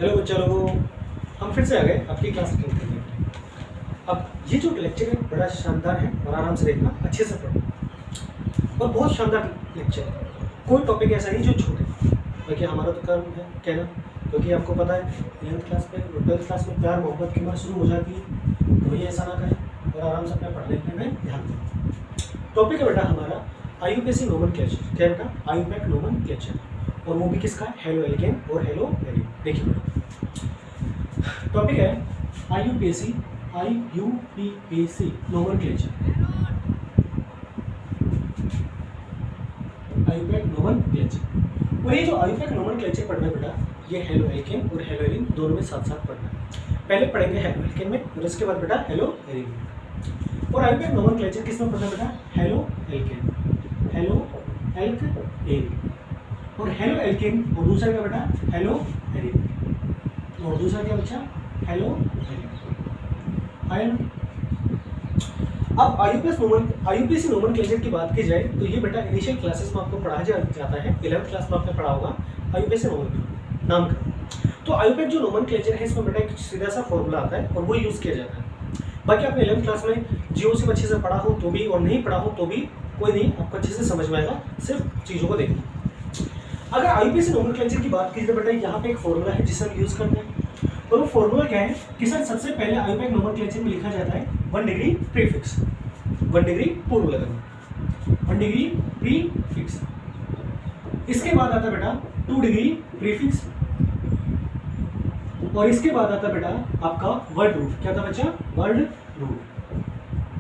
Hello बच्चा लोगों, हम फिर से आ गए आपकी क्लास अटेंड करने के लिए। अब ये जो लेक्चर है बड़ा शानदार है और आराम से देखना, अच्छे से पढ़ना और बहुत शानदार लेक्चर है। कोई टॉपिक ऐसा नहीं जो छूटे, बाकी हमारा तो काम है कहना, क्योंकि आपको पता है 11th क्लास में और 12th क्लास में प्यार मोहब्बत की बात शुरू हो जाती है। तो वही ऐसा ना करें और आराम से अपने पढ़ने लिखने में ध्यान दें। टॉपिक है बेटा हमारा IUPAC नोमेनक्लेचर। क्या बेटा? IUPAC nomenclature. और वो भी किसका? हेलो एल्केन और हेलो एरिन। देखिए टॉपिक है IUPAC नोमेनक्लेचर। IUPAC nomenclature. और ये जो IUPAC नोमेनक्लेचर पढ़ना है बेटा, ये हेलो एल्केन और हेलो एरिन दोनों में साथ साथ पढ़ना है। पहले पढ़ेंगे हेलो एल्केन में और उसके बाद बेटा हेलो एरिन में। और IUPAC नोमेनक्लेचर किस में पढ़ना है बेटा? Hello alkane, hello alkene और हेलो एल्केन, और दूसरा क्या बेटा? हेलो एरिन, और दूसरा क्या बच्चा? Hello Erin. अब IUPAC नोमेनक्लेचर की बात की जाए तो ये बेटा इनिशियल क्लासेस में आपको पढ़ाया जाता है। 11th क्लास में आपने पढ़ा होगा IUPAC नोमेनक्लेचर नाम का। तो IUPAC जो नोमेनक्लेचर है इसमें बेटा एक सीधा सा फॉर्मूला आता है और वो यूज़ किया जाता है। बाकी आपने 11th क्लास में GOC अच्छे से पढ़ा हो तो भी और नहीं पढ़ा हो तो भी कोई नहीं, आपको अच्छे से समझ में आएगा, सिर्फ चीज़ों को देखना। अगर IUPAC नोमेनक्लेचर की बात की तो बेटा यहाँ पे एक फॉर्मूला है जिसे हम यूज़ करते हैं। और वो फॉर्मूला क्या है कि सर सबसे पहले IUPAC नोमेनक्लेचर में लिखा जाता है 1 डिग्री प्रीफिक्स, 1 डिग्री पूर्व लगाना, 1 डिग्री प्रीफिक्स। इसके बाद आता है बेटा 2 डिग्री प्रीफिक्स और इसके बाद आता है बेटा आपका वर्ड रूट। क्या था बच्चा? Word root.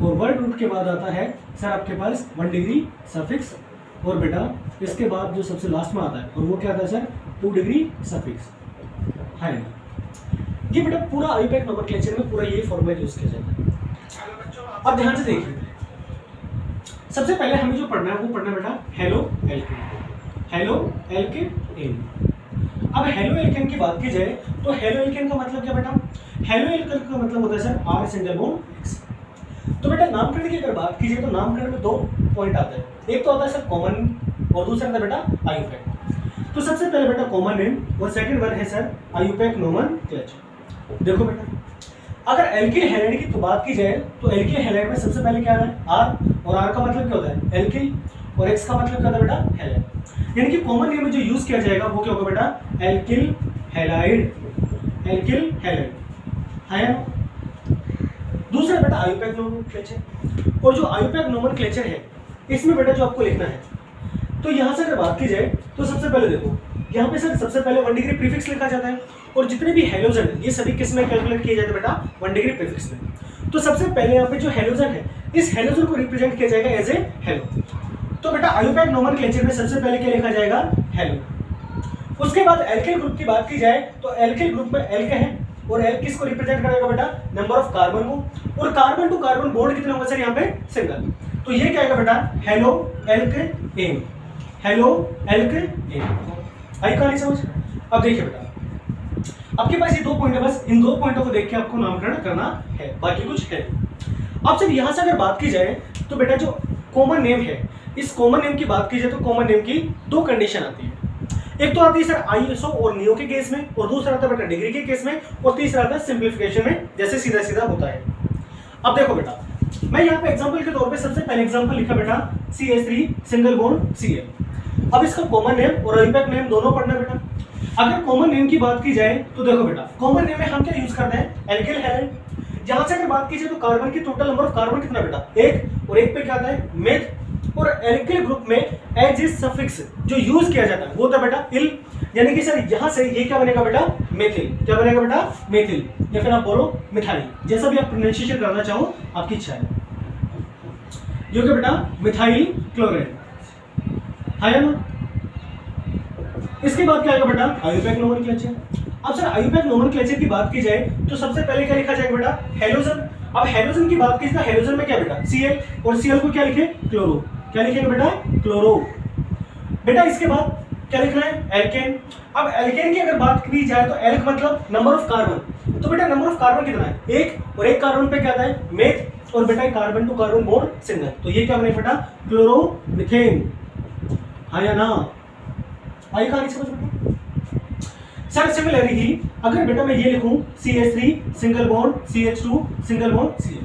और वर्ड रूट के बाद आता है सर आपके पास 1 डिग्री सफिक्स और बेटा इसके बाद जो सबसे लास्ट में आता है और वो क्या था सर? 2 डिग्री सफिक्स है। ये बेटा पूरा IUPAC नोमेनक्लेचर में पूरा ये फॉर्मूला यूज किया जाता है। अब ध्यान से देखिए, सबसे पहले हमें जो पढ़ना है वो पढ़ना है बेटा हेलो एल्केन, हेलो एल्केन। अब हेलो एल्केन की बात की जाए तो हेलो एल्केन का मतलब क्या बेटा? हेलो एल्केन का मतलब होता है sir R single bond X। तो बेटा नामकरण की अगर बात की जाए तो नामकरण में 2 पॉइंट आते हैं, एक तो आता है सर कॉमन और दूसरा आता है बेटा IUPAC। तो सबसे पहले बेटा कॉमन नेम और सेकंड वन है सर IUPAC नोमेनक्लेचर। देखो बेटा अगर एल्किल हैलाइड की तो बात की जाए तो एल्किल हैलाइड में सबसे पहले क्या है? R, और R का मतलब क्या होता है? एल्किल, और X का मतलब क्या होता है बेटा? हैलाइड। यानी कि कॉमन नेम में जो यूज किया जाएगा वो क्या होगा बेटा? एल्किल हैलाइड, एल्किल हैलाइड है। दूसरा बेटा IUPAC नोमेनक्लेचर। और जो IUPAC नोमेनक्लेचर है इसमें बेटा जो आपको लिखना है तो यहाँ से अगर बात की जाए तो सबसे पहले देखो यहाँ पे सर सबसे पहले 1 डिग्री प्रीफिक्स लिखा जाता है और जितने भी हेलोजन है ये सभी किस में कैलकुलेट किए जाते हैं बेटा? 1 डिग्री प्रीफिक्स में। तो सबसे पहले यहाँ पे जो हेलोजन है इस हेलोजन को रिप्रेजेंट किया जाएगा एज ए हेलो। तो बेटा IUPAC नोमेनक्लेचर में सबसे पहले क्या लिखा जाएगा? हेलो। उसके बाद एल्किल ग्रुप की बात की जाए तो एल्किल ग्रुप में एल्क है और एल्क किसको रिप्रेजेंट करेगा बेटा? नंबर ऑफ कार्बन को, और कार्बन टू कार्बन बॉन्ड कितने होंगे सर यहाँ पे? सिंगल। तो ये क्या आएगा बेटा? Halo alkane, halo alkane. आई कहानी समझ? अब देखिए बेटा आपके पास ये 2 पॉइंट है, बस इन 2 पॉइंटों को देख के आपको नामकरण करना है, बाकी कुछ है। अब सर यहाँ से अगर बात की जाए तो बेटा जो कॉमन नेम है इस कॉमन नेम की बात की जाए तो कॉमन नेम की 2 कंडीशन आती है। एक तो आती है सर ISO और नियो के केस में, और दूसरा आता है बेटा डिग्री के केस में, और तीसरा आता है सिंप्लीफिकेशन में, जैसे सीधा सीधा होता है। अब देखो बेटा मैं यहाँ पे एग्जांपल के तौर पे सबसे पहले एग्जांपल लिखा बेटा CH3 सिंगल बॉन्ड Cl। अब इसका कॉमन नेम और IUPAC नेम दोनों पढ़ना बेटा। अगर कॉमन नेम की बात की जाए तो देखो बेटा कॉमन नेम में हम क्या यूज करते हैं? Alkyl halide. जहां से अगर बात की जाए तो कार्बन की टोटल नंबर ऑफ कार्बन कितना बेटा? 1, और 1 पे क्या आता है? मेथ। और एल्किल ग्रुप में एज इज सफिक्स जो यूज किया जाता है वो होता है बेटा इल। यानी कि सर यहां से ये क्या बनेगा बेटा? मेथिल। क्या बनेगा बेटा? मेथिल, या फिर आप बोलो मिथाइल, जैसा भी आप प्रोनाउंसिएशन करना चाहो आपकी इच्छा है। ये क्या बेटा? मिथाइल क्लोराइड है ना। इसके बाद क्या आएगा बेटा? IUPAC nomenclature. अब सर IUPAC नोमेनक्लेचर की बात की जाए तो सबसे पहले क्या लिखा जाएगा बेटा? हेलोजन। अब हेलोजन की बात की जाए तो हेलोजन में क्या बेटा? Cl, और Cl को क्या लिखे? क्लोरो। क्या लिखेंगे बेटा? क्लोरो। बेटा इसके बाद क्या लिखना है? एल्केन। अब एल्केन की अगर बात की जाए तो एल्क मतलब नंबर ऑफ कार्बन। तो बेटा नंबर ऑफ कार्बन कितना है? 1, और 1 कार्बन पे क्या आता है? मेथ, और बेटा carbon to carbon bond single. तो ये क्या बनेगा बेटा? क्लोरोमीथेन है या ना? आई कहानी समझ में? सर सिमिलरली अगर बेटा मैं ये लिखूं CH3 single bond CH2 single bond Cl,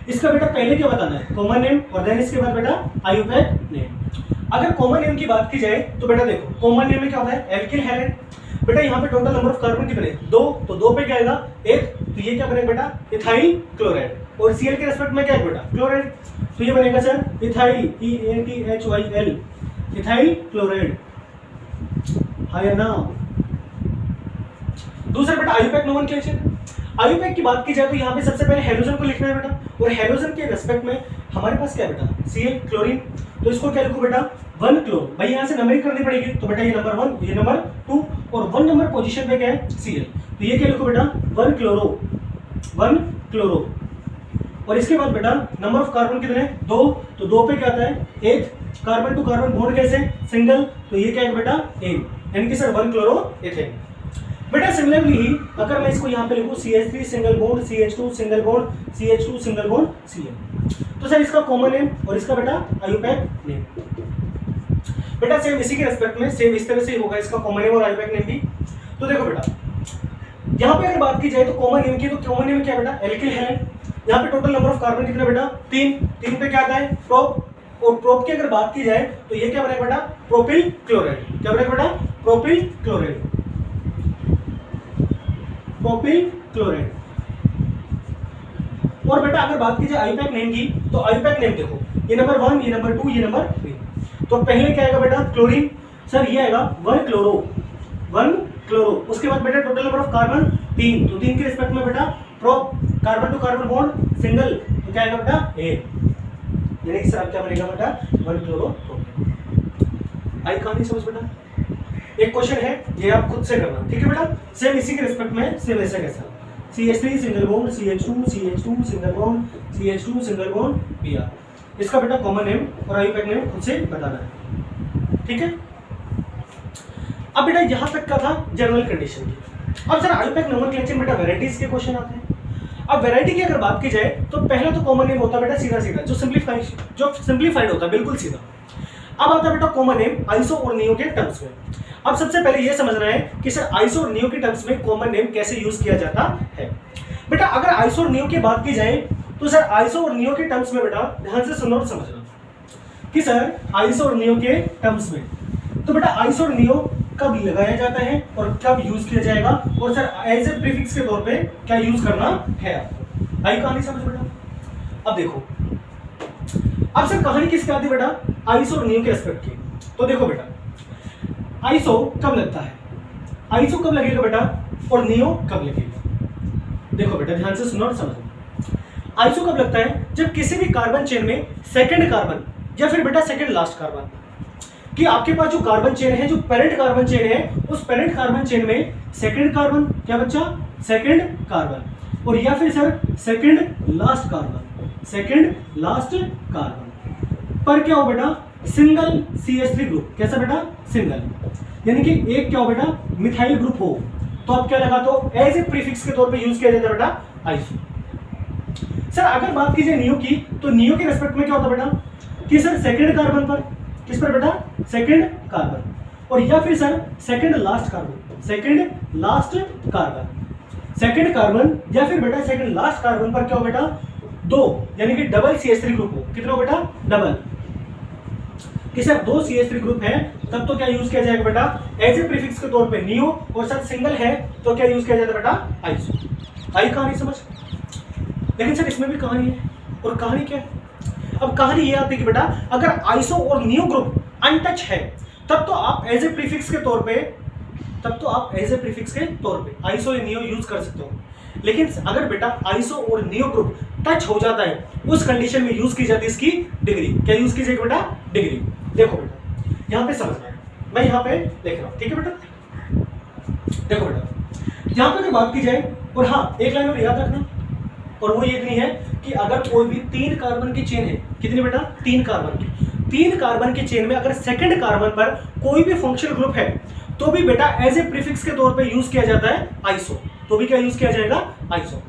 इसका बेटा पहले क्या बताना है, कॉमन नेम, और देन इसके बाद बेटा आईयूपैक नेम। अगर कॉमन नेम की बात की जाए तो बेटा देखो कॉमन नेम में क्या होता है, एल्किल हैलाइड। बेटा यहाँ पे टोटल नंबर ऑफ कार्बन कितने, 2, तो 2 पे क्या आएगा 1, तो ये क्या बनेगा बेटा इथाइल क्लोराइड, और Cl के रेस्पेक्ट में क्या है बेटा क्लोराइड, तो ये बनेगा sir ethyl EATHYL ethyl chloride, है ना। दूसरा बेटा आईयूपैक नोमेनक्लेचर। आईयूपैक की बात की जाए तो यहाँ पे सबसे पहले हेलोजन को लिखना है बेटा, और हेलोजन के रेस्पेक्ट में हमारे पास क्या है बेटा Cl क्लोरीन, तो इसको क्या लिखो बेटा 1 क्लोर, भाई यहाँ से नंबरिंग करनी पड़ेगी, तो बेटा ये नंबर 1 ये नंबर 2, और 1 नंबर पोजीशन पे क्या है Cl, तो ये क्या लिखो बेटा 1 क्लोरो, और इसके बाद बेटा नंबर ऑफ कार्बन कितने 2, तो 2 पे क्या आता है 1, कार्बन टू कार्बन बॉन्ड कैसे सिंगल, तो ये क्या है बेटा 1, यानी कि सर 1 क्लोरो एथेन। बेटा सिमिलरली ही अगर मैं इसको यहाँ पे लिखूं CH3 single bond CH2 single bond CH2 single bond Cl, तो सर इसका कॉमन नेम और इसका बेटा आईयूपैक नेम। बेटा सेम इसी के रेस्पेक्ट में सेम इस तरह से ही होगा इसका कॉमन नेम और आईयूपैक नेम भी। तो देखो बेटा यहाँ पे अगर बात की जाए तो कॉमन नेम की, तो कॉमन नेम क्या बेटा एल्किल हैलाइड। यहाँ पे टोटल नंबर ऑफ कार्बन कितने बेटा 3 पे क्या आता है प्रोप, और प्रोप की अगर बात की जाए तो ये क्या बनेगा बेटा प्रोपिल क्लोराइड, क्या बनेगा बेटा प्रोपिल क्लोराइड, प्रोपिल क्लोराइड। और बेटा अगर बात की जाए आईयूपैक नेम की, तो आईयूपैक नेम देखो ये नंबर 1 ये नंबर 2 ये नंबर 3, तो पहले क्या आएगा बेटा क्लोरीन, सर ये आएगा 1 क्लोरो, उसके बाद बेटा टोटल नंबर ऑफ कार्बन 3, तो 3 के रिस्पेक्ट में बेटा prop, carbon to carbon bond single, तो क्या आएगा बेटा A, यानी कि सर क्या बनेगा बेटा 1 क्लोरो। आई कहानी समझ बेटा, एक क्वेश्चन है ये आप खुद से करना, ठीक है बेटा। सेम इसी के रिस्पेक्ट में सेम ऐसा कैसा CH3 single bond CH2 single bond CH2 single bond Br, इसका बेटा कॉमन नेम और आईयूपैक नेम खुद से बताना है, ठीक है। अब बेटा यहाँ तक का था जनरल कंडीशन की। अब सर आईयूपैक नोमेनक्लेचर बेटा वैरायटीज के क्वेश्चन आते हैं। अब वैरायटी की अगर बात की जाए तो पहला तो कॉमन नेम होता है बेटा सीधा जो सिंप्लीफाइड होता है बिल्कुल सीधा। अब आता है बेटा कॉमन नेम आइसो और नियो के टर्म्स में। अब सबसे पहले ये समझना है कि सर आइसो और नियो के टर्म्स में कॉमन नेम कैसे यूज किया जाता है। बेटा अगर आइसो और नियो की बात की जाए तो सर आइसो और नियो के टर्म्स में बेटा ध्यान से सुनो और समझना कि सर आइसो और नियो के टर्म्स में, तो बेटा आइसो और नियो कब लगाया जाता है और कब यूज किया जाएगा, और सर एज ए प्रीफिक्स के तौर पे क्या यूज करना है आपको। आई कहानी समझ बेटा। अब देखो अब सर कहानी किसकी आती है बेटा आइसो और नियो के रेस्पेक्ट की। तो देखो बेटा आइसो कब लगता है, आइसो कब लगेगा बेटा और नियो कब लगेगा। देखो बेटा ध्यान से सुनो और समझो। आइसो कब लगता है जब किसी भी कार्बन चेन में सेकंड कार्बन या फिर बेटा सेकंड लास्ट कार्बन, कि आपके पास जो कार्बन चेन है जो पेरेंट कार्बन चेन है उस पेरेंट कार्बन चेन में सेकंड कार्बन क्या बच्चा सेकंड कार्बन, और या फिर सर सेकंड लास्ट कार्बन पर क्या हो बेटा सिंगल CH3 ग्रुप, कैसा बेटा सिंगल, यानी कि एक क्या हो बेटा मिथाइल ग्रुप हो, तो आप क्या लगा तो एज ए प्रीफिक्स के तौर पे यूज किया जाता है बेटा आइसो। सर अगर बात की जाए नियो की, तो नियो के रेस्पेक्ट में क्या होता है बेटा कि सर सेकंड कार्बन पर, किस पर बेटा सेकंड कार्बन, और या फिर सर सेकंड लास्ट कार्बन या फिर बेटा सेकंड लास्ट कार्बन पर क्या हो बेटा 2, यानी कि डबल CH3 ग्रुप हो, कितना हो बेटा डबल, कि सर 2 CH3 ग्रुप है तब तो क्या यूज किया जाएगा बेटा एज ए प्रीफिक्स के तौर पे नियो, और सर सिंगल है तो क्या यूज किया जाता है बेटा आइसो। आई कहानी समझ। लेकिन सर इसमें भी कहानी है, और कहानी क्या है। अब कहानी ये आती है कि बेटा अगर आइसो और नियो ग्रुप अनटच है तब तो आप एज ए प्रीफिक्स के तौर पे आइसो या नियो यूज कर सकते हो। लेकिन अगर बेटा आइसो और नियो ग्रुप टच हो जाता है उस कंडीशन में यूज की जाती है इसकी डिग्री, क्या यूज की जाएगी बेटा डिग्री। देखो बेटा यहाँ पे समझना है, मैं यहाँ पे देख रहा हूँ, ठीक है बेटा। देखो बेटा यहाँ पे अगर बात की जाए, और हाँ एक लाइन और याद रखना, और वो ये इतनी है कि अगर कोई भी 3 कार्बन की चेन है, कितनी बेटा 3 कार्बन की चेन में अगर सेकंड कार्बन पर कोई भी फंक्शनल ग्रुप है तो भी बेटा एज ए प्रीफिक्स के तौर पे यूज किया जाता है आइसो, तो भी क्या यूज किया जाएगा आइसो।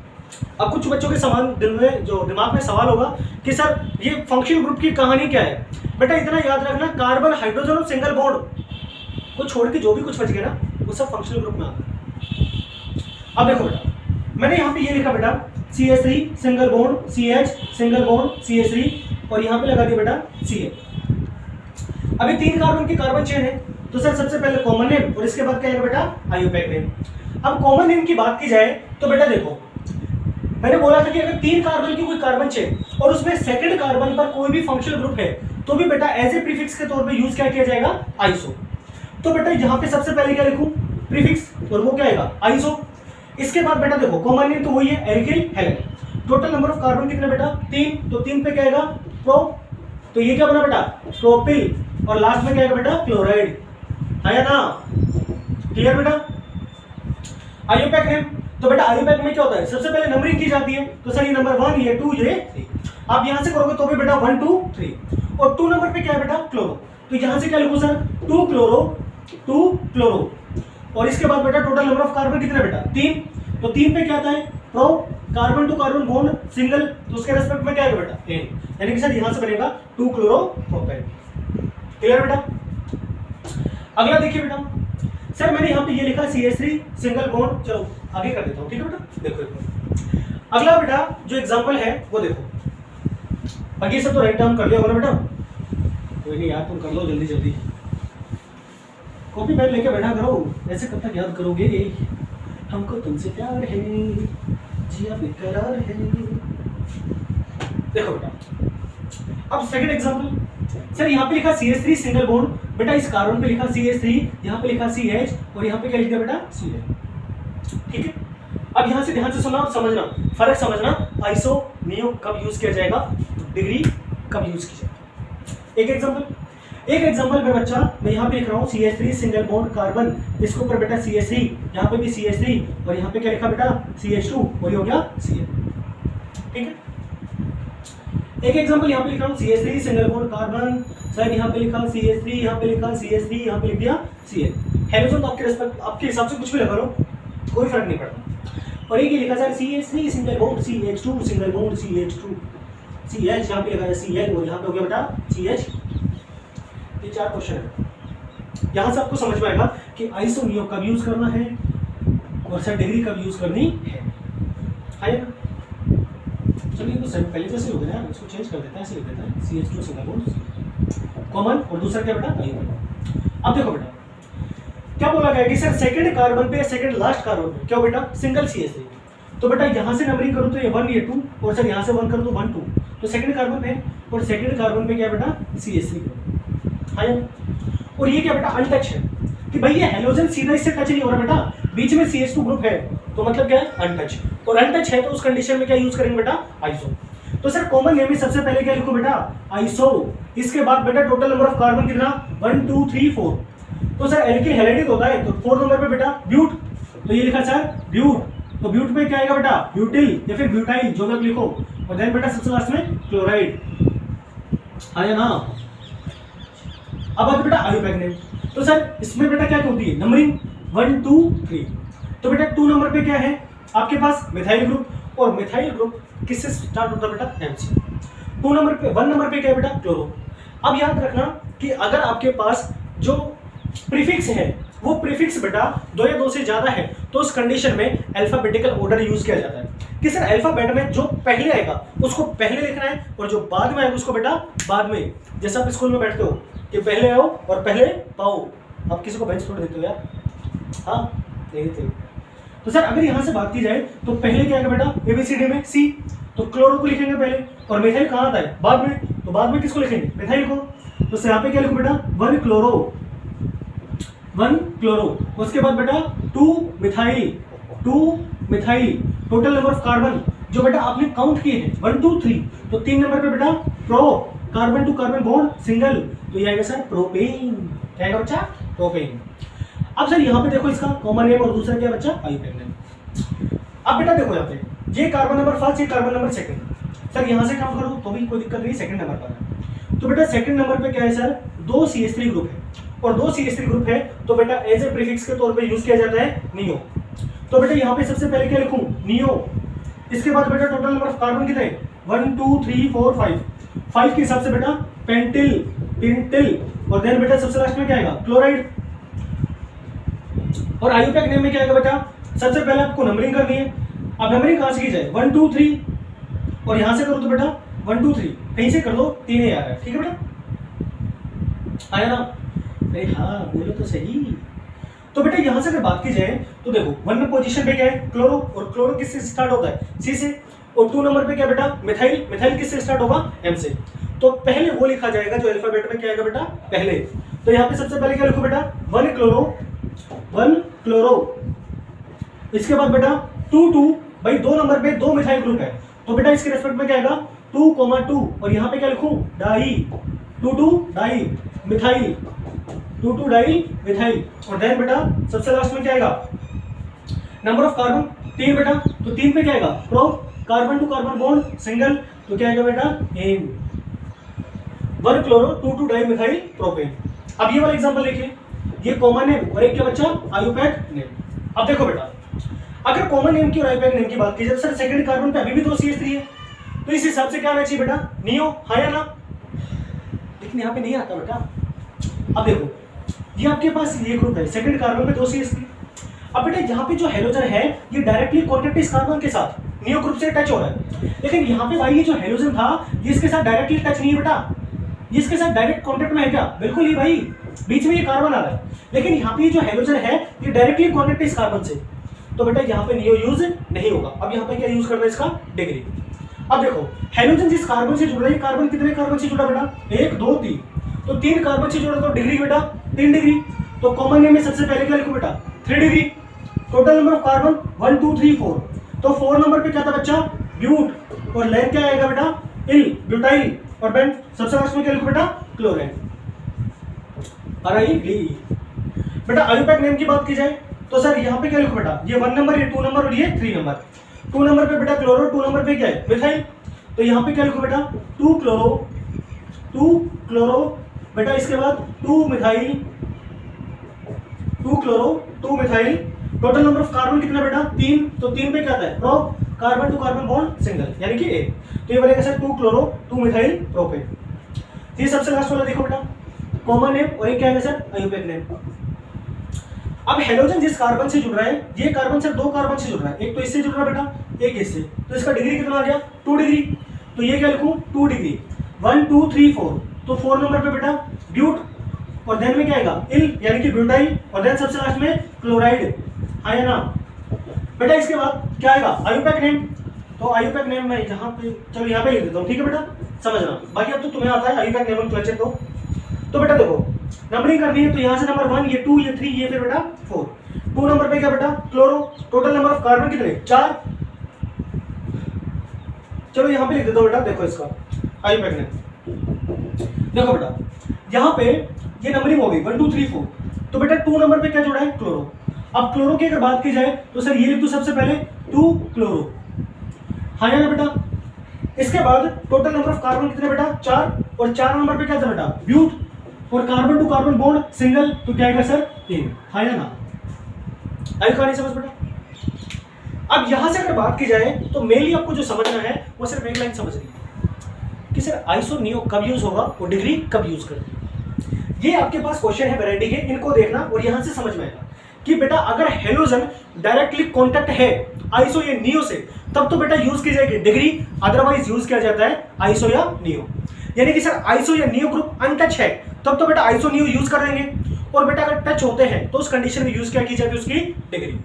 अब कुछ बच्चों के सवाल दिमाग में सवाल होगा कि सर ये फंक्शनल ग्रुप की कहानी क्या है। बेटा इतना याद रखना कार्बन हाइड्रोजन और सिंगल बॉन्ड को छोड़ के जो भी कुछ बच गया ना वो सब फंक्शनल ग्रुप में आता है। अब देखो बेटा, मैंने यहाँ पे ये लिखा बेटा CH3 single bond CH single bond CH3 और यहाँ पे लगा दिया बेटा Ca। अभी 3 कार्बन की कार्बन चेन है, तो सर सबसे पहले कॉमन नेम और इसके बाद क्या है बेटा आईयूपैक नेम। अब कॉमन नेम की बात की जाए तो बेटा देखो, मैंने बोला था कि अगर 3 कार्बन की कोई कार्बन चेन और उसमें सेकंड कार्बन पर कोई भी फंक्शनल ग्रुप है तो भी बेटा एज ए प्रीफिक्स के तौर पे यूज क्या किया जाएगा आइसो। तो बेटा यहाँ पे सबसे पहले क्या लिखूं प्रीफिक्स और वो क्या आएगा आइसो। इसके बाद बेटा देखो कॉमन नेम तो वही है alkyl halide. Total number of carbon कितने बेटा 3, तो 3 पे क्या आएगा प्रो, तो ये क्या बना बेटा प्रोपिल और लास्ट में क्या आएगा बेटा क्लोराइड, है ना क्लियर बेटा। आईयूपैक नेम, तो बेटा आईयूपैक में क्या होता है सबसे पहले नंबरिंग की जाती है, तो सर ये नंबर 1 ये 2 ये 3, आप यहां से करोगे तो भी बेटा 1 2 3 और 2 नंबर पे क्या है बेटा क्लोरो, तो यहां से क्या लिखूं सर 2 क्लोरो और इसके बाद बेटा टोटल नंबर ऑफ कार्बन कितने बेटा 3, तो 3 पे क्या आता है pro carbon to carbon bond single, तो उसके रेस्पेक्ट में क्या आएगा बेटा एन, यानी कि सर यहां से बनेगा 2 क्लोरोप्रोपेन। क्लियर बेटा। अगला देखिए बेटा, सर मैंने यहाँ पे ये लिखा CH3 सिंगल बॉन्ड, चलो आगे कर देता हूँ ठीक है बेटा। देखो अगला बेटा जो एग्जांपल है वो देखो, बाकी सब तो राइट टर्म कर लिया होगा ना बेटा, कोई नहीं यार तुम कर लो जल्दी जल्दी, कॉपी पेन लेके बैठा करो, ऐसे कब तक याद करोगे, हमको तुमसे प्यार है जिया बेकरार है। देखो बेटा अब सेकंड एग्जांपल, सर यहाँ पे लिखा CH3 सिंगल बॉन्ड, बेटा इस कार्बन पे लिखा CH3, यहाँ पे लिखा CH और यहाँ पे क्या लिख दिया बेटा Cl, ठीक है। अब यहाँ से ध्यान से सुनना और समझना, फर्क समझना, आइसो नियो कब यूज किया जाएगा, डिग्री कब यूज की जाएगी। एक एग्जांपल में बच्चा मैं यहाँ पे लिख रहा हूँ CH3 सिंगल बॉन्ड कार्बन, इसके ऊपर बेटा CH3, यहाँ पे भी CH3 और यहाँ पे क्या लिखा बेटा CH2 और ये हो गया Cl, ठीक है। एक एग्जांपल यहाँ पे लिख रहा हूँ CH3 single bond carbon, sir यहाँ पे लिखा CH3, यहाँ पे लिखा CH3, यहाँ पे लिख दिया Cl। हेलोजन तो आपके हिसाब से कुछ भी लगा लो, कोई फर्क नहीं पड़ता। और एक ही लिखा sir CH3 single bond CH2 single bond CH2 CH, यहाँ पे लिखा है Cl और यहाँ पे हो गया बेटा CH। ये 4 क्वेश्चन है, यहाँ से आपको समझ में आएगा कि आइसो नियो कब यूज करना है और सर डिग्री कब यूज करनी है ना। चलिए तो सर पहले जैसे हो गया, इसको चेंज कर देता है, ऐसे लिख देता है CH2 सिंगल बॉन्ड कॉमन और दूसरा क्या बेटा आइयो। अब देखो बेटा क्या बोला गया कि सर सेकंड कार्बन पे सेकंड लास्ट कार्बन पे क्या बेटा सिंगल CH3, तो बेटा यहाँ से नंबरिंग करूँ तो ये 1 ये 2 और सर यहाँ से 1 करूँ तो 1 2, तो सेकंड कार्बन पे और सेकंड कार्बन पे क्या बेटा CH3 है। और ये क्या बेटा अनटच है कि भाई ये हेलोजन सीधा इससे टच नहीं हो रहा बेटा, बीच में CH2 ग्रुप है, तो मतलब क्या है अनटच, और अनटच है तो उस कंडीशन में क्या यूज करेंगे बेटा आइसो। तो सर कॉमन नेम में सबसे पहले क्या लिखो बेटा आइसो, इसके बाद बेटा टोटल नंबर ऑफ कार्बन कितना 1 2 3 4, तो सर एल्किल हैलाइड होता है तो 4 नंबर पे बेटा ब्यूट, तो ये लिखा सर ब्यूट, तो ब्यूट पे क्या आएगा बेटा ब्यूटिल या फिर ब्यूटाइल जो भी आप लिखो, और देन बेटा सबसे लास्ट में क्लोराइड आया ना। अब आता बेटा आईयूपैक नेम, तो सर इसमें बेटा क्या होती है नंबरिंग 1 2 3, तो बेटा 2 नंबर पे क्या है आपके पास मिथाइल ग्रुप, और मिथाइल ग्रुप किससे स्टार्ट होता है बेटा MC। 2 नंबर पे 1 नंबर पे क्या है बेटा क्लोरो। अब याद रखना कि अगर आपके पास जो प्रीफिक्स है वो प्रीफिक्स बेटा 2 या 2 से ज्यादा है तो उस कंडीशन में अल्फाबेटिकल ऑर्डर यूज किया जाता है कि सर अल्फाबेट में जो पहले आएगा उसको पहले लिखना है और जो बाद में आएगा उसको बेटा बाद में, जैसे आप स्कूल में बैठते हो कि पहले आओ और पहले पाओ, आप किसी को बेंच तोड़ देते हो यार, हाँ देते। तो सर अगर यहाँ से बात की जाए तो पहले क्या आएगा बेटा ABCD में C, तो क्लोरो को लिखेंगे पहले, और मिथाइल कहाँ आता है बाद में, तो बाद में किसको लिखेंगे मिथाइल को, तो सर यहाँ पे क्या लिखो बेटा 1 क्लोरो, उसके बाद बेटा 2 methyl, total number of carbon जो बेटा आपने काउंट किए हैं 1 2 3, तो 3 नंबर पे बेटा pro carbon to carbon bond single, तो ये आएगा सर प्रोपेन, क्या आएगा बच्चा प्रोपेन। अब सर यहाँ पे देखो इसका कॉमन नेम और दूसरा क्या बच्चा आईयूपैक नेम। अब बेटा देखो यहाँ पे ये कार्बन नंबर फर्स्ट, ये कार्बन नंबर सेकंड, सर यहाँ से काम करो तो भी कोई दिक्कत नहीं, सेकंड नंबर पर है, तो बेटा सेकंड नंबर पे क्या है सर 2 CH3 ग्रुप है, और 2 CH3 ग्रुप है तो बेटा एज ए प्रीफिक्स के तौर पे यूज किया जाता है नियो, तो बेटा यहाँ पे सबसे पहले क्या लिखूं नियो, इसके बाद बेटा टोटल नंबर ऑफ कार्बन कितने 1 2 3 4 5 के हिसाब से बेटा पेंटिल, और देन बेटा सबसे लास्ट में क्या आएगा क्लोराइड, और आईयूपैक नेम में क्या आएगा बेटा, सबसे पहले आपको नंबरिंग करनी है। अब नंबरिंग कहाँ से की जाए, 1 2 3, और यहां से करो तो बेटा 1 2 3, कहीं से कर लो 3 ही आ रहा है, ठीक है बेटा, आया ना? अरे हाँ बोलो तो सही। तो बेटा यहां से अगर बात की जाए तो देखो 1 पोजीशन पे क्या है, क्लोरो, और क्लोरो किससे स्टार्ट होता है, सी से, और 2 नंबर पे क्या बेटा, मिथाइल, मिथाइल किससे स्टार्ट होगा, एम से। तो पहले वो लिखा जाएगा जो अल्फाबेट में क्या आएगा बेटा, पहले। तो यहाँ पे सबसे पहले क्या लिखो बेटा, 1 क्लोरो, 1 क्लोरो। इसके बाद बेटा 2 2, भाई 2 नंबर पे 2 मिथाइल ग्रुप है, तो बेटा इसके रेस्पेक्ट में क्या आएगा 2 2, और यहाँ पे क्या लिखूं, di, 2 2 di methyl, 2 2 di methyl. और देन बेटा सबसे लास्ट में क्या आएगा, नंबर ऑफ कार्बन 3 बेटा, तो 3 पे क्या आएगा, pro, carbon to carbon bond single, तो क्या आएगा बेटा, एन, 1 क्लोरो 2 2 डाई मिथाइल प्रोपेन। अब ये वाला एग्जांपल देखिए, ये कॉमन नेम और एक क्या बच्चा, आईयूपैक नेम। अब देखो बेटा, अगर कॉमन नेम की और आईयूपैक नेम की बात की जाए, सर सेकंड कार्बन पे अभी भी 2 CH3 है, तो इस हिसाब से क्या आना चाहिए बेटा, नियो, हाँ या ना? लेकिन यहाँ पे नहीं आता बेटा। अब देखो ये आपके पास ये ग्रुप है, सेकंड कार्बन पे 2 CH3। अब बेटा यहाँ पे जो हेलोजन है ये डायरेक्टली कॉन्टेक्ट इस कार्बन के साथ नियो ग्रुप से टच हो रहा है, लेकिन यहाँ पे भाई ये जो हेलोजन था ये इसके साथ डायरेक्टली टच नहीं है बेटा, ये इसके साथ डायरेक्ट कॉन्टेक्ट में है क्या, बिल्कुल ही भाई, बीच में ये कार्बन आ रहा है, लेकिन यहाँ पे जो हेलोजन है ये डायरेक्टली कॉन्टेक्ट इस कार्बन से, तो बेटा यहाँ पे नियो यूज नहीं होगा। अब यहाँ पे क्या यूज करना है इसका, डिग्री। अब देखो हेलोजन जिस कार्बन से जुड़ रहा है, कार्बन कितने कार्बन से जुड़ा बेटा, 1 2 3, तो 3 कार्बन से जुड़ा, तो डिग्री बेटा 3 डिग्री। तो कॉमन नेम में सबसे पहले क्या लिखो बेटा, 3 degree. Total number of carbon 1 2 3 4, तो 4 नंबर पे क्या था बच्चा, ब्यूट, और लेंथ क्या आएगा बेटा, इल, ब्यूटाइल, और बेंट सबसे लास्ट में क्या लिखो बेटा, क्लोराइड। बेटा आईयूपैक नेम की बात की जाए तो सर यहाँ पे क्या लिखो बेटा, ये 1 नंबर, ये 2 नंबर और ये 3 नंबर। 2 नंबर पे बेटा क्लोरो, 2 नंबर पे क्या है, मिथाइल, तो यहाँ पे क्या लिखो बेटा, 2 क्लोरो, 2 क्लोरो, बेटा इसके बाद 2 methyl, 2 chloro 2 methyl. Total number of carbon कितना बेटा, 3, तो 3 पे क्या आता है, pro, carbon to carbon bond single, यानी कि ए, तो ये बनेगा सर 2 क्लोरो 2 मिथाइल प्रोपेन। ये सबसे लास्ट वाला देखो बेटा, कॉमन नेम और एक क्या है सर, आईयूपैक नेम। अब हेलोजन जिस कार्बन से जुड़ रहा है, ये कार्बन सर 2 कार्बन से जुड़ रहा है, एक तो इससे जुड़ रहा है बेटा, एक इससे, तो इसका डिग्री कितना आ गया, 2 डिग्री। तो ये क्या लिखूं, 2 डिग्री, 1 2 3 4, तो 4 नंबर पे बेटा ब्यूट, और देन में क्या आएगा, इल, यानी कि ब्यूटाइल, और देन सबसे लास्ट में क्लोराइड, हाँ या ना? बेटा इसके बाद क्या आएगा, आईयूपैक नेम। तो आईयूपैक नेम मैं जहाँ पे, चलो यहाँ पे लिख देता हूँ, ठीक है बेटा, समझना, बाकी अब तो तुम्हें आता है आईयूपैक नेम क्लचर। तो बेटा देखो नंबरिंग करनी है, तो यहाँ से नंबर 1, ये 2, ये 3, ये फिर बेटा 4। 2 नंबर पे क्या बेटा, chloro, total number of carbon कितने, 4। चलो यहाँ पे लिख देता हूँ बेटा, देखो इसका आईयूपैक नेम, देखो बेटा यहाँ पे ये नंबरिंग हो गई 1 2 3 4, तो बेटा 2 नंबर पे क्या जोड़ा है, क्लोरो। अब क्लोरो की अगर बात की जाए तो सर ये लिख दो सबसे पहले 2 क्लोरो, हाँ या ना बेटा? इसके बाद टोटल नंबर ऑफ कार्बन कितने बेटा, 4, और 4 नंबर पे क्या था बेटा, ब्यूट, और carbon to carbon bond single, तो क्या आएगा सर, 3, हाँ या ना? आई कहानी समझ बेटा। अब यहां से अगर बात की जाए तो मेनली आपको जो समझना है वो सिर्फ एक लाइन समझनी है कि सर आइसो नियो कब यूज होगा और डिग्री कब यूज करनी है। ये आपके पास क्वेश्चन है वैरायटी के, इनको देखना और यहां से समझ में आएगा कि बेटा अगर हेलोजन डायरेक्टली कॉन्टेक्ट है आइसो या नियो से, तब तो बेटा यूज की जाएगी डिग्री, अदरवाइज यूज किया जाता है आइसो या नियो। यानी कि सर आइसो या नियो ग्रुप अनटच है तब तो बेटा आइसो नियो यूज कर देंगे, और बेटा अगर टच होते हैं तो उस कंडीशन में यूज क्या की जाती है, उसकी डिग्री।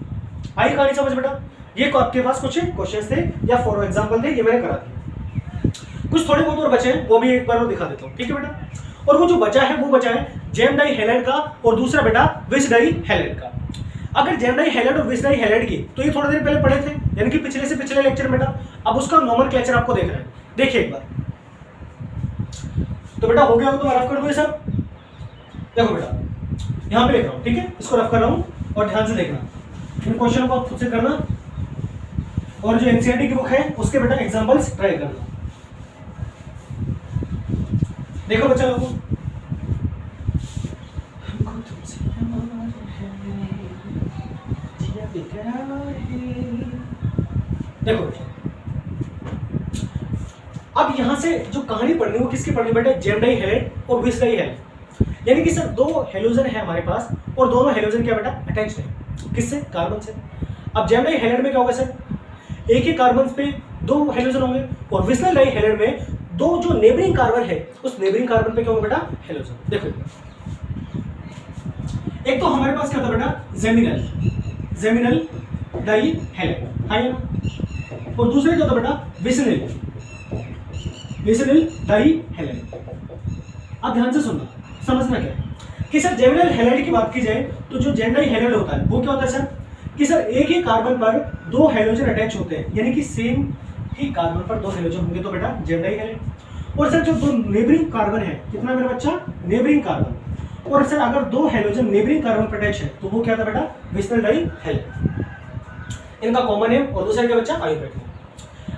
आई कहानी समझ बेटा। ये आपके पास कुछ क्वेश्चंस थे या फॉर एग्जांपल थे, ये मैंने करा दिया। कुछ थोड़े बहुत और बचे हैं, वो भी एक बार दिखा देता हूँ, ठीक है बेटा। और वो जो बचा है वो बचा है जेम डाई हैलाइड का और दूसरा बेटा विस डाई हैलाइड का। अगर जेम डाई हैलाइड और विस डाई हैलाइड की तो ये थोड़ी देर पहले पढ़े थे, यानी कि पिछले से पिछले लेक्चर में बेटा। अब उसका नोमेनक्लेचर आपको देखना है, देखिए एक बार। तो बेटा हो गया हो तो रफ कर दो ये सब। देखो बेटा यहां पे लिख रहा हूं, ठीक है, इसको रफ कर रहा हूं और ध्यान से देखना, इन क्वेश्चनों को आप खुद से करना और जो एनसीईआरटी की बुक है उसके बेटा एग्जांपल्स ट्राई करना। देखो बच्चा लोगों, देखो बेटा अब यहां से जो कहानी पढ़नी है वो किसकी पढ़नी बेटा, जेम डाई हैलाइड और विस डाई हैलाइड। यानी कि सर दो हेलोजन है हमारे पास और दोनों हेलोजन क्या बेटा अटैच्ड है। किससे? कार्बन से। अब जेम डाई हैलाइड में क्या होगा सर? एक ही कार्बन पे 2 हेलोजन होंगे और विस्नल डाई हैलाइड में 2 जो नेबरिंग कार्बन है उस नेबरिंग कार्बन पे क्या होगा बेटा? हेलोजन। देखो एक तो हमारे पास क्या था बेटा? जेमिनल डाई हैलाइड है ना, और दूसरे क्या था बेटा? विसनिल डाई हैलाइड। अब ध्यान से सुनना, समझना क्या है कि सर जेमिनल हैलाइड की बात की जाए तो जो जेम डाई हैलाइड होता है वो क्या होता है सर कि सर एक ही कार्बन पर 2 हेलोजन अटैच होते हैं, यानी कि सेम ही कार्बन पर 2 हेलोजन होंगे तो बेटा जेम डाई हैलाइड। और सर जो 2 नेबरिंग कार्बन है, कितना मेरा बच्चा? Neighbouring carbon. और सर अगर 2 हेलोजन नेबरिंग कार्बन पर अटैच है तो वो क्या था बेटा? विस्नल डाई हैलाइड। इनका कॉमन नेम और दूसरा क्या बच्चा? IUPAC name.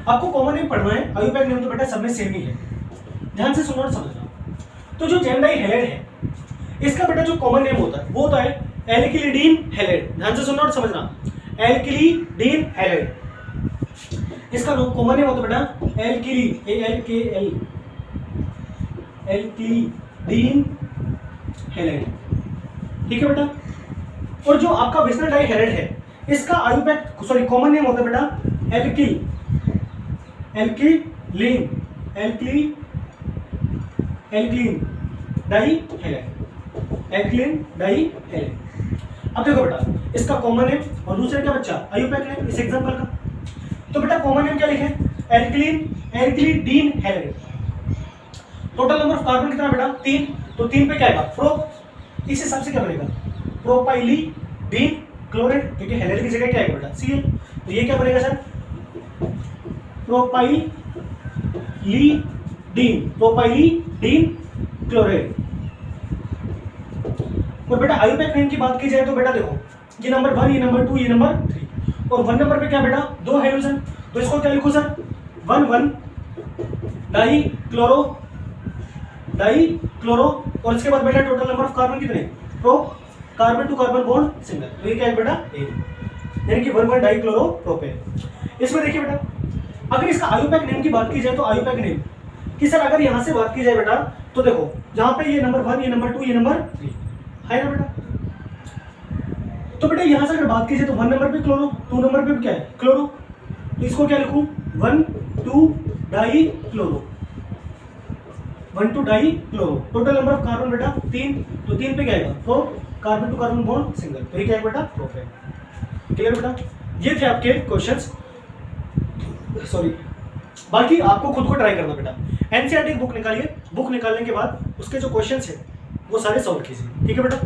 आपको कॉमन नेम पढ़ना है, आयुपैक नेम तो बेटा सब में सेम ही है। ध्यान से सुनना और समझना। तो जो जेम डाई हैलाइड है इसका बेटा जो कॉमन नेम होता है वो होता है एल्किलिडीन हैलाइड। ध्यान से सुनना और समझना, एल्किलिडीन हैलाइड। इसका कॉमन नेम होता है बेटा एल्किलिडीन हैलाइड। ठीक है बेटा। और जो आपका विस्नल डाई हैलाइड है इसका आयुपैक सॉरी कॉमन नेम होता है बेटा alkylene di halide. Alkylene di halide. अब देखो बेटा इसका कॉमन नेम और दूसरा क्या बच्चा? आयुपैक नेम इस एग्जांपल का। तो बेटा कॉमन नेम क्या लिखे? Alkylidene halide. Total number of carbon कितना बेटा? 3। तो 3 पे क्या आएगा? प्रो। इस हिसाब से क्या बनेगा? प्रोपाइलीडीन क्लोराइड, क्योंकि हैलाइड की जगह क्या आएगा बेटा? Cl। तो ये क्या बनेगा सर? प्रोपाइलीडीन क्लोराइड। और बेटा आयुपैक नेम की बात की जाए तो बेटा देखो ये नंबर 1, ये नंबर 2, ये नंबर 3 और 1 नंबर पे क्या बेटा? 2 हेलोजन। तो इसको क्या लिखूं सर? 1,1 डाई क्लोरो और इसके बाद बेटा टोटल नंबर ऑफ कार्बन कितने? Pro carbon to carbon bond single. तो ये क्या है बेटा? यानी कि 1,1 डाई क्लोरो प्रोपेन। इसमें देखिए बेटा अगर इसका आयुपैक नेम की बात की जाए तो आयुपैक नेम कि सर अगर यहां से बात की जाए बेटा तो देखो जहां पे ये नंबर 1, ये नंबर 2, ये नंबर 3 है ना बेटा। तो बेटा यहां से अगर बात की जाए तो 1 नंबर पे क्लोरो, 2 नंबर पे क्या है? क्लोरो। तो इसको क्या लिखूं? 1,2 di chloro, 1,2 di chloro. Total number of carbon बेटा 3। तो 3 पे क्या आएगा? तो carbon to carbon bond single. तो ये क्या है बेटा? प्रोपेन। क्लियर बेटा? ये थे आपके क्वेश्चंस। सॉरी, बाकी आपको खुद को ट्राई करना बेटा। एनसीईआरटी बुक निकालिए, बुक निकालने के बाद उसके जो क्वेश्चंस है वो सारे सॉल्व कीजिए। ठीक है बेटा?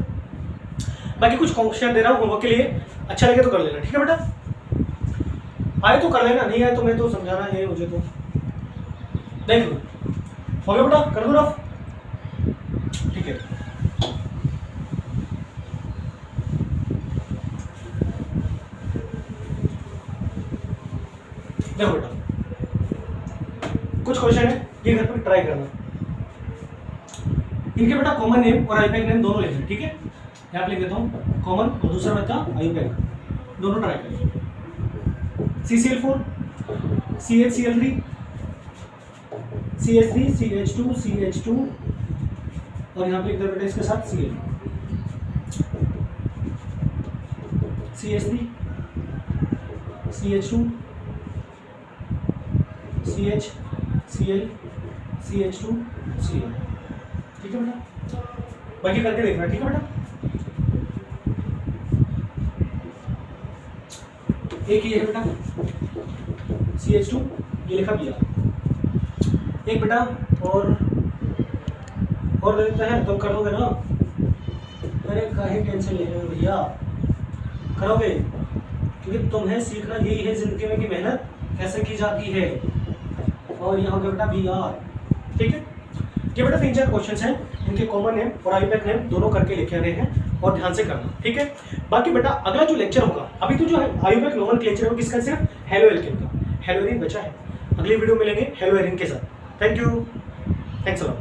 बाकी कुछ क्वेश्चन दे रहा हूँ होमवर्क के लिए, अच्छा लगे तो कर लेना। ठीक है बेटा? आए तो कर लेना, नहीं आए तो मैं तो समझाना है मुझे, तो देख लो। हो गया बेटा? कर दो रफ। ठीक है। देखो बेटा कुछ क्वेश्चन है ये घर पर ट्राई करना। इनके बेटा कॉमन नेम और आयुपैक नेम दोनों लिखना। ठीक है? यहाँ पे लिख देता हूँ कॉमन और दूसरा बेटा आयुपैक, दोनों ट्राई करें। CCl4 CHCl3 CH3 CH2 CH2 और यहाँ पे लिख दो बेटा इसके साथ Cl, CH3 CH2 CH Cl CH2 Cl। ठीक है बेटा? बाकी करके देखना। ठीक है बेटा? एक ही है बेटा CH2, ये लिखा भी एक बेटा और दे देता है, तुम कर दोगे ना? अरे काहे टेंशन ले रहे हो भैया, करोगे, क्योंकि तुम्हें सीखना यही है जिंदगी में कि मेहनत कैसे की जाती है। और यहाँ पे बेटा BR। ठीक है? ये बेटा 3-4 क्वेश्चंस हैं, इनके कॉमन नेम और आयुपैक नेम दोनों करके लिखे गए हैं और ध्यान से करना। ठीक है? बाकी बेटा अगला जो लेक्चर होगा, अभी तो जो है आयुपैक नोमेनक्लेचर है वो किसका? सिर्फ हेलोएल्केन का। हेलोएरिन बचा है, अगली वीडियो मिलेंगे हेलोएरिन के साथ। Thank you, thanks a lot.